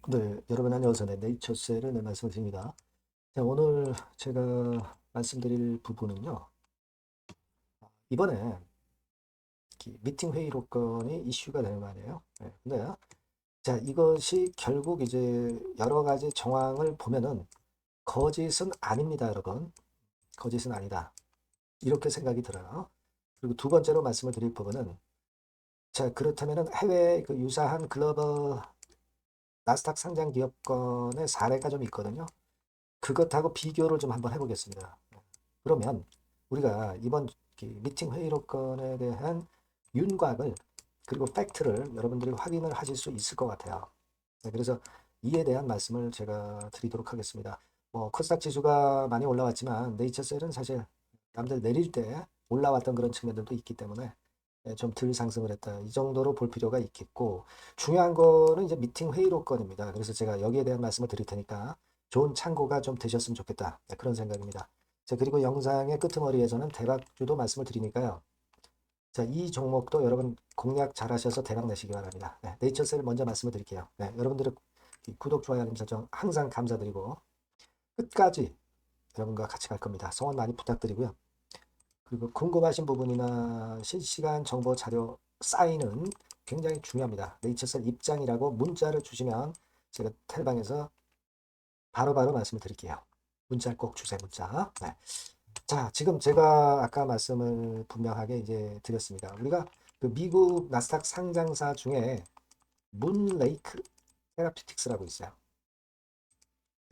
네, 여러분 안녕하세요. 네, 네이처셀의 말씀을 드립니다. 자, 오늘 제가 말씀드릴 부분은요. 이번에 미팅 회의록 건이 이슈가 되는 거 아니에요? 네, 근데 자, 이것이 결국 이제 여러 가지 정황을 보면은 거짓은 아닙니다, 여러분. 거짓은 아니다. 이렇게 생각이 들어요. 그리고 두 번째로 말씀을 드릴 부분은 자, 그렇다면은 해외 그 유사한 글로벌 나스닥 상장 기업권의 사례가 좀 있거든요. 그것하고 비교를 좀 한번 해보겠습니다. 그러면 우리가 이번 미팅 회의록 건에 대한 윤곽을 그리고 팩트를 여러분들이 확인을 하실 수 있을 것 같아요. 네, 그래서 이에 대한 말씀을 제가 드리도록 하겠습니다. 뭐 코스닥 지수가 많이 올라왔지만 네이처셀은 사실 남들 내릴 때 올라왔던 그런 측면들도 있기 때문에 좀 덜 상승을 했다. 이 정도로 볼 필요가 있겠고 중요한 거는 이제 미팅 회의록 건입니다. 그래서 제가 여기에 대한 말씀을 드릴 테니까 좋은 참고가 좀 되셨으면 좋겠다. 네, 그런 생각입니다. 자, 그리고 영상의 끄트머리에서는 대박주도 말씀을 드리니까요. 자, 이 종목도 여러분 공략 잘 하셔서 대박 내시기 바랍니다. 네, 네이처셀 먼저 말씀을 드릴게요. 네, 여러분들의 구독, 좋아요, 알림 설정 항상 감사드리고 끝까지 여러분과 같이 갈 겁니다. 성원 많이 부탁드리고요. 그리고 궁금하신 부분이나 실시간 정보 자료 사인은 굉장히 중요합니다. 네이처셀 입장이라고 문자를 주시면 제가 텔방에서 바로바로 말씀을 드릴게요. 문자 꼭 주세요, 문자. 네. 자, 지금 제가 아까 말씀을 분명하게 이제 드렸습니다. 우리가 그 미국 나스닥 상장사 중에 문레이크 테라피틱스라고 있어요.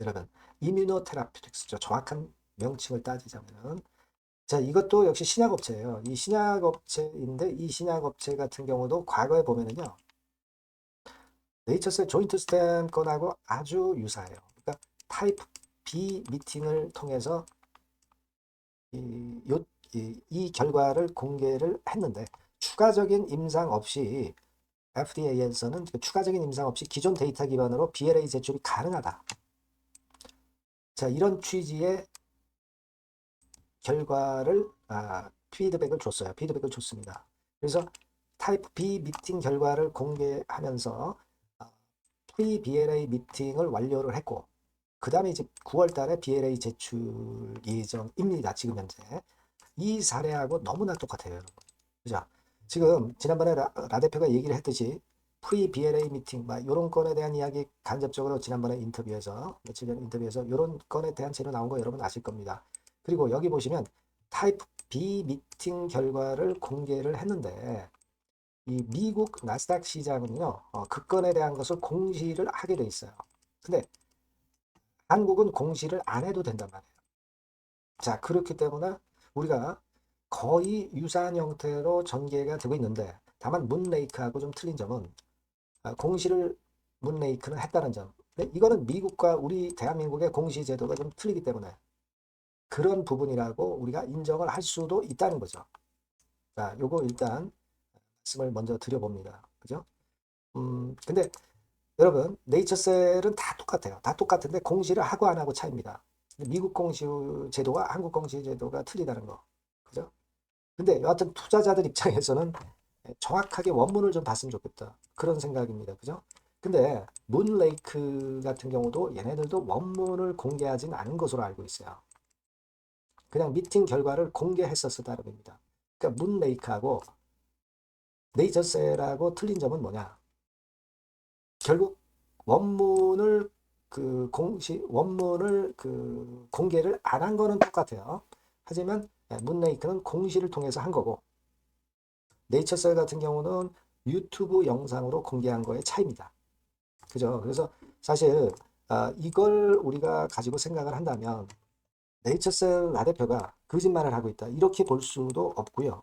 여러분, 이뮤노 테라피틱스죠. 정확한 명칭을 따지자면은. 자, 이것도 역시 신약업체예요. 이 신약업체인데 이 신약업체 같은 경우도 과거에 보면은요. 네이처스의 조인트 스템 건하고 아주 유사해요. 그러니까 타입 B 미팅을 통해서 이, 요, 이 결과를 공개를 했는데 추가적인 임상 없이 FDA에서는 추가적인 임상 없이 기존 데이터 기반으로 BLA 제출이 가능하다. 자, 이런 취지의 결과를 피드백을 줬어요. 피드백을 줬습니다. 그래서 타입 B 미팅 결과를 공개하면서 프리 BLA 미팅을 완료를 했고 그 다음에 이제 9월 달에 BLA 제출 예정입니다. 지금 현재. 이 사례하고 너무나 똑같아요, 여러분. 그죠? 지금 지난번에 라 대표가 얘기를 했듯이 프리 BLA 미팅 막 이런 건에 대한 이야기 간접적으로 지난번에 인터뷰에서 며칠 전 인터뷰에서 이런 건에 대한 재료 나온 거 여러분 아실 겁니다. 그리고 여기 보시면 타입 B 미팅 결과를 공개를 했는데 이 미국 나스닥 시장은요 그 건에 대한 것을 공시를 하게 돼 있어요. 근데 한국은 공시를 안 해도 된단 말이에요. 자, 그렇기 때문에 우리가 거의 유사한 형태로 전개가 되고 있는데 다만 문레이크하고 좀 틀린 점은 공시를 문레이크는 했다는 점. 근데 이거는 미국과 우리 대한민국의 공시 제도가 좀 틀리기 때문에 그런 부분이라고 우리가 인정을 할 수도 있다는 거죠. 자, 요거 일단 말씀을 먼저 드려봅니다. 그죠? 근데 여러분, 네이처셀은 다 똑같아요. 다 똑같은데 공시를 하고 안 하고 차이입니다. 미국 공시 제도와 한국 공시 제도가 틀리다는 거. 그죠? 근데 여하튼 투자자들 입장에서는 정확하게 원문을 좀 봤으면 좋겠다. 그런 생각입니다. 그죠? 근데 문레이크 같은 경우도 얘네들도 원문을 공개하진 않은 것으로 알고 있어요. 그냥 미팅 결과를 공개했었을 따름입니다. 그러니까 문레이크하고 네이처셀하고 틀린 점은 뭐냐? 결국 원문을 원문을 공개를 안 한 거는 똑같아요. 하지만 문레이크는 공시를 통해서 한 거고 네이처셀 같은 경우는 유튜브 영상으로 공개한 거의 차이입니다. 그죠? 그래서 사실 이걸 우리가 가지고 생각을 한다면 네이처셀 나 대표가 거짓말을 하고 있다. 이렇게 볼 수도 없고요.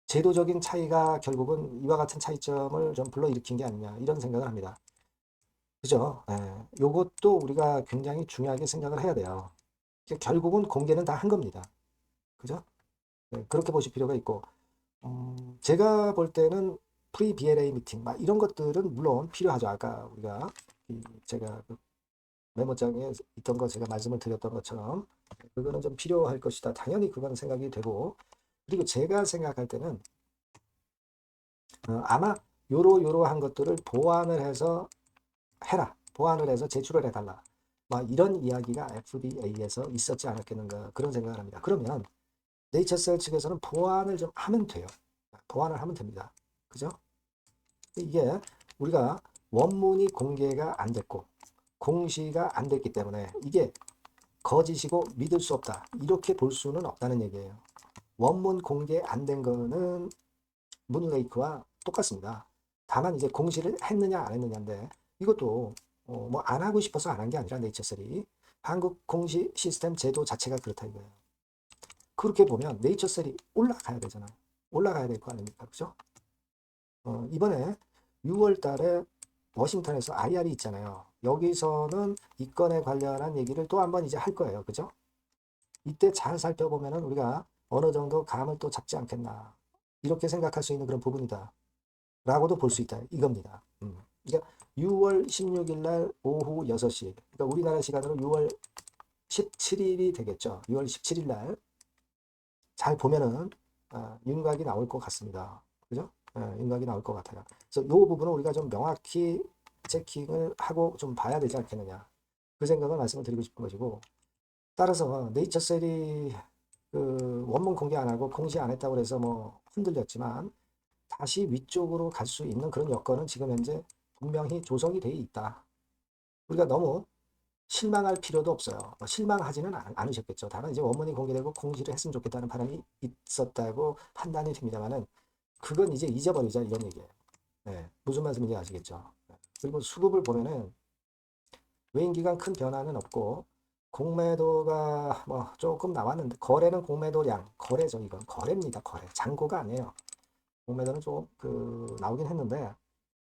제도적인 차이가 결국은 이와 같은 차이점을 좀 불러일으킨 게 아니냐 이런 생각을 합니다. 그죠? 예, 요것도 우리가 굉장히 중요하게 생각을 해야 돼요. 결국은 공개는 다 한 겁니다. 그죠? 예, 그렇게 보실 필요가 있고 제가 볼 때는 프리 BLA 미팅 막 이런 것들은 물론 필요하죠. 아까 우리가 제가 그 메모장에 있던 거 제가 말씀을 드렸던 것처럼 그거는 좀 필요할 것이다. 당연히 그건 생각이 되고 그리고 제가 생각할 때는 아마 요러한 것들을 보완을 해서 해라. 보완을 해서 제출을 해달라. 막 이런 이야기가 FDA에서 있었지 않았겠는가 그런 생각을 합니다. 그러면 네이처셀 측에서는 보완을 좀 하면 돼요. 보완을 하면 됩니다. 그죠? 이게 우리가 원문이 공개가 안 됐고 공시가 안 됐기 때문에 이게 거짓이고 믿을 수 없다. 이렇게 볼 수는 없다는 얘기예요. 원문 공개 안 된 거는 문레이크와 똑같습니다. 다만 이제 공시를 했느냐 안 했느냐인데 이것도 뭐 안 하고 싶어서 안 한 게 아니라 네이처셀이 한국 공시 시스템 제도 자체가 그렇다 이거예요. 그렇게 보면 네이처셀이 올라가야 되잖아요. 올라가야 될 거 아닙니까? 그죠? 이번에 6월 달에 워싱턴에서 IR이 있잖아요. 여기서는 이 건에 관련한 얘기를 또 한번 이제 할 거예요. 그죠? 이때 잘 살펴보면은 우리가 어느 정도 감을 또 잡지 않겠나. 이렇게 생각할 수 있는 그런 부분이다. 라고도 볼 수 있다. 이겁니다. 그러니까 6월 16일 날 오후 6시. 그러니까 우리나라 시간으로 6월 17일이 되겠죠. 6월 17일 날 잘 보면은 윤곽이 나올 것 같습니다. 그죠? 윤곽이 나올 것 같아요. 그래서 이 부분은 우리가 좀 명확히 체킹을 하고 좀 봐야 되지 않겠느냐. 그 생각을 말씀을 드리고 싶은 것이고 따라서 네이처셀이 그 원문 공개 안 하고 공시 안 했다고 해서 뭐 흔들렸지만 다시 위쪽으로 갈 수 있는 그런 여건은 지금 현재 분명히 조성이 돼 있다. 우리가 너무 실망할 필요도 없어요. 실망하지는 않으셨겠죠. 다만 이제 원문이 공개되고 공시를 했으면 좋겠다는 바람이 있었다고 판단이 됩니다만은 그건 이제 잊어버리자 이런 얘기예요. 네, 무슨 말씀인지 아시겠죠. 그리고 수급을 보면은 외인 기간 큰 변화는 없고 공매도가 뭐 조금 나왔는데 거래는 공매도량 거래죠. 이건 거래입니다. 거래 잔고가 아니에요. 공매도는 좀 나오긴 했는데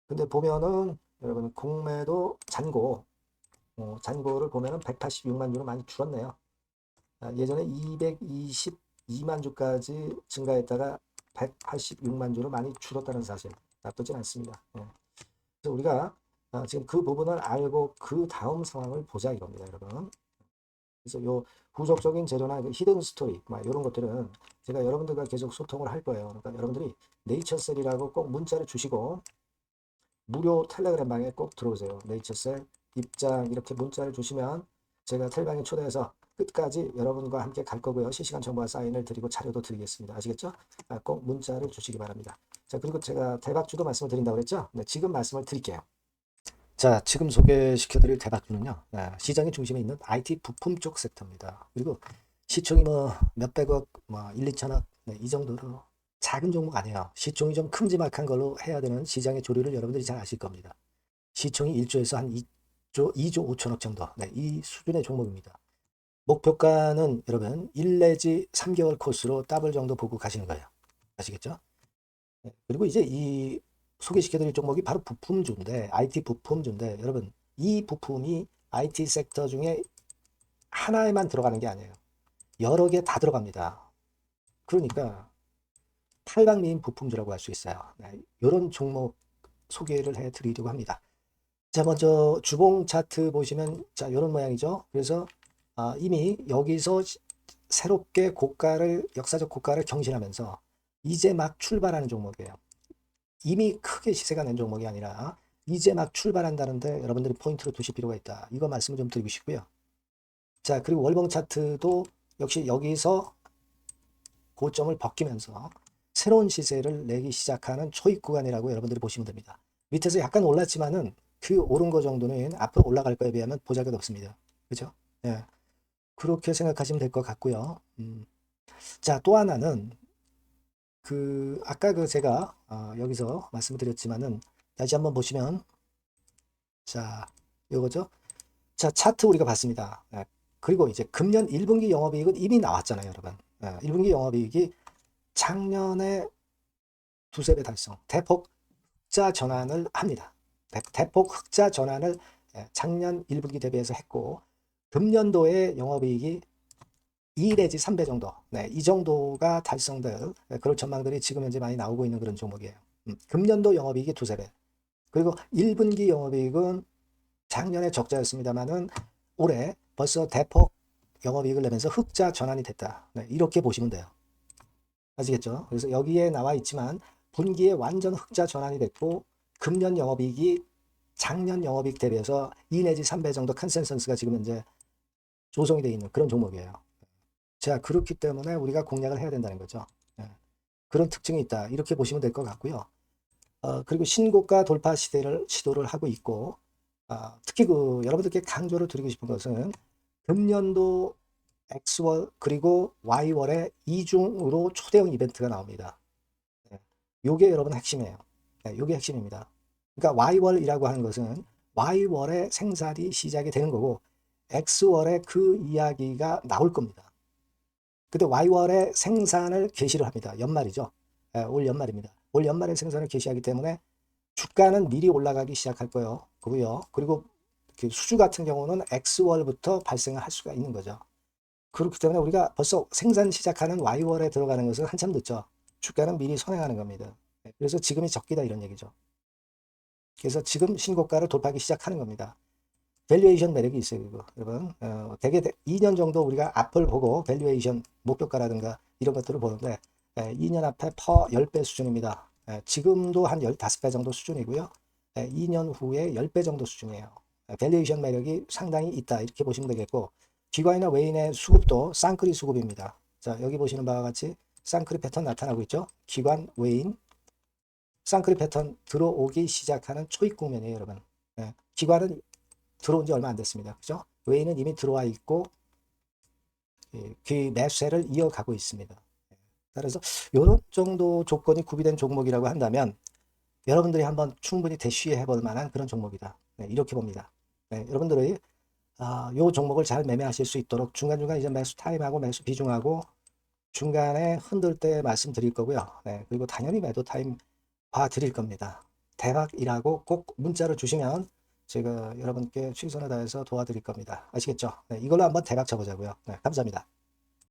근데 보면은 여러분 공매도 잔고 잔고를 보면은 186만 주로 많이 줄었네요. 예전에 222만 주까지 증가했다가 186만 주로 많이 줄었다는 사실 나쁘진 않습니다. 그래서 우리가 지금 그 부분을 알고 그 다음 상황을 보자 이겁니다, 여러분. 그래서 요 후속적인 재료나 히든 스토리 이런 것들은 제가 여러분들과 계속 소통을 할 거예요. 그러니까 여러분들이 네이처셀이라고 꼭 문자를 주시고 무료 텔레그램 방에 꼭 들어오세요. 네이처셀 입장 이렇게 문자를 주시면 제가 텔방에 초대해서 끝까지 여러분과 함께 갈 거고요. 실시간 정보와 사인을 드리고 자료도 드리겠습니다. 아시겠죠? 꼭 문자를 주시기 바랍니다. 자, 그리고 제가 대박주도 말씀을 드린다고 그랬죠? 네, 지금 말씀을 드릴게요. 자, 지금 소개시켜드릴 대박주는요. 시장의 중심에 있는 IT 부품 쪽 섹터입니다. 그리고 시총이 뭐 몇백억, 뭐 1, 2천억 이 정도로 작은 종목 아니에요. 시총이 좀 큼지막한 걸로 해야 되는 시장의 조류를 여러분들이 잘 아실 겁니다. 시총이 1조에서 한 2조 5천억 정도. 네, 이 수준의 종목입니다. 목표가는 여러분 1 내지 3개월 코스로 더블 정도 보고 가시는 거예요. 아시겠죠? 네, 그리고 이제 이 소개시켜드릴 종목이 바로 부품주인데 IT 부품주인데 여러분 이 부품이 IT 섹터 중에 하나에만 들어가는 게 아니에요. 여러 개 다 들어갑니다. 그러니까 탈방미인 부품주라고 할 수 있어요. 네, 이런 종목 소개를 해드리려고 합니다. 자, 먼저 주봉 차트 보시면 자, 이런 모양이죠. 그래서 이미 여기서 새롭게 역사적 고가를 경신하면서 이제 막 출발하는 종목이에요. 이미 크게 시세가 낸 종목이 아니라 이제 막 출발한다는데 여러분들이 포인트로 두실 필요가 있다. 이거 말씀을 좀 드리고 싶고요. 자, 그리고 월봉 차트도 역시 여기서 고점을 벗기면서 새로운 시세를 내기 시작하는 초입 구간이라고 여러분들이 보시면 됩니다. 밑에서 약간 올랐지만은 그 오른 거 정도는 앞으로 올라갈 거에 비하면 보잘것 없습니다. 그죠? 예. 그렇게 생각하시면 될 것 같고요. 자, 또 하나는 아까 제가 여기서 말씀드렸지만은 다시 한번 보시면 자, 요거죠. 자, 차트 우리가 봤습니다. 예. 그리고 이제 금년 1분기 영업이익은 이미 나왔잖아요, 여러분. 1분기 영업이익이 작년에 두세 배 달성, 대폭 흑자 전환을 합니다. 대폭 흑자 전환을 작년 1분기 대비해서 했고 금년도의 영업이익이 2 내지 3배 정도, 네, 이 정도가 달성될 그런 전망들이 지금 현재 많이 나오고 있는 그런 종목이에요. 금년도 영업이익이 두세 배. 그리고 1분기 영업이익은 작년에 적자였습니다만은 올해 벌써 대폭 영업이익을 내면서 흑자 전환이 됐다. 네, 이렇게 보시면 돼요. 아시겠죠? 그래서 여기에 나와 있지만 분기에 완전 흑자 전환이 됐고 금년 영업이익이 작년 영업이익 대비해서 2 내지 3배 정도 컨센서스가 지금 현재 조성이 되어 있는 그런 종목이에요. 자, 그렇기 때문에 우리가 공략을 해야 된다는 거죠. 예. 그런 특징이 있다. 이렇게 보시면 될 것 같고요. 그리고 신고가 돌파 시도를 하고 있고, 특히 여러분들께 강조를 드리고 싶은 것은 금년도 X월 그리고 Y월에 이중으로 초대형 이벤트가 나옵니다. 예. 요게 여러분 핵심이에요. 예, 요게 핵심입니다. 그러니까 Y월이라고 하는 것은 Y월에 생산이 시작이 되는 거고 X월에 그 이야기가 나올 겁니다. 근데 Y월에 생산을 개시를 합니다. 연말이죠. 예, 올 연말입니다. 올 연말에 생산을 개시하기 때문에 주가는 미리 올라가기 시작할 거고요. 그리고 그 수주 같은 경우는 X월부터 발생을 할 수가 있는 거죠. 그렇기 때문에 우리가 벌써 생산 시작하는 Y월에 들어가는 것은 한참 늦죠. 주가는 미리 선행하는 겁니다. 네, 그래서 지금이 적기다 이런 얘기죠. 그래서 지금 신고가를 돌파하기 시작하는 겁니다. 밸류에이션 매력이 있어요, 그거. 여러분. 대개 2년 정도 우리가 앞을 보고 밸류에이션 목표가라든가 이런 것들을 보는데 2년 앞에 퍼 10배 수준입니다. 지금도 한 15배 정도 수준이고요. 2년 후에 10배 정도 수준이에요. 밸류에이션 매력이 상당히 있다 이렇게 보시면 되겠고 기관이나 외인의 수급도 쌍끌이 수급입니다. 자, 여기 보시는 바와 같이 쌍끌이 패턴 나타나고 있죠. 기관, 외인, 쌍끌이 패턴 들어오기 시작하는 초입 국면이에요, 여러분. 기관은 들어온 지 얼마 안 됐습니다. 그죠? 외인은 이미 들어와 있고 그 매수세를 이어가고 있습니다. 따라서 이런 정도 조건이 구비된 종목이라고 한다면 여러분들이 한번 충분히 대시해 볼 만한 그런 종목이다. 네, 이렇게 봅니다. 네, 여러분들이 요 종목을 잘 매매하실 수 있도록 중간중간 이제 매수 타임하고 매수 비중하고 중간에 흔들 때 말씀드릴 거고요. 네, 그리고 당연히 매도 타임 봐 드릴 겁니다. 대박이라고 꼭 문자를 주시면 제가 여러분께 최선을 다해서 도와드릴 겁니다. 아시겠죠? 네, 이걸로 한번 대박 쳐보자고요. 네, 감사합니다.